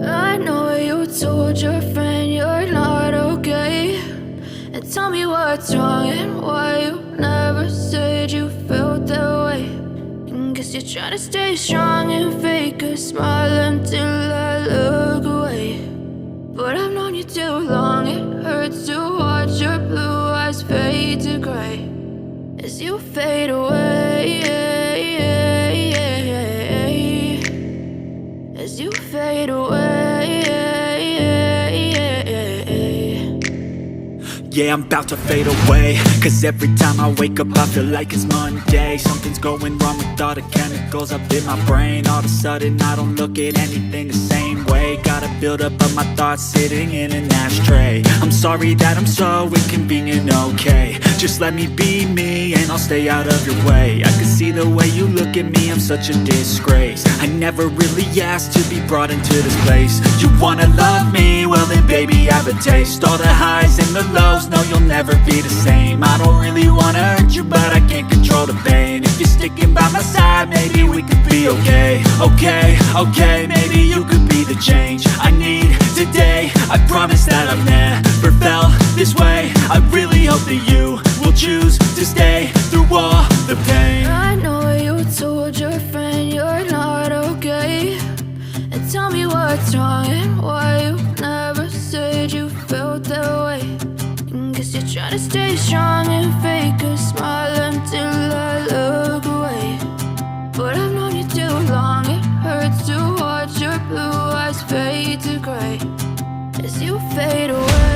I know you told your friend you're not okay, and tell me what's wrong and why you never said you felt that way. And guess you're trying to stay strong and fake a smile until I look away. But I've known you too long, it hurts to watch your blue eyes fade to gray as you fade away, as you fade away. Yeah, I'm about to fade away, cause every time I wake up I feel like it's Monday. Something's going wrong with all the chemicals up in my brain. All of a sudden I don't look at anything the same way. Got a buildup of my thoughts sitting in an ashtray. I'm sorry that I'm so inconvenient, okay. Just let me be me and I'll stay out of your way. I can see the way you look at me, I'm such a disgrace. I never really asked to be brought into this place. You wanna love me? Well then baby have a taste. All the highs and the lows, no you'll never be the same. I don't really wanna hurt you but I can't control the pain. If you're sticking by my side maybe we could be okay. Okay, maybe you could be the change I need today. I promise that I've never felt this way. I really hope that you will choose to stay through all the pain. I know you told your friend you're not okay, and tell me what's wrong and why you never said you felt that way. And guess you're trying to stay strong and fake a smile until I look away. But I've known you too long, it hurts to watch your blue eyes fade to gray as you fade away.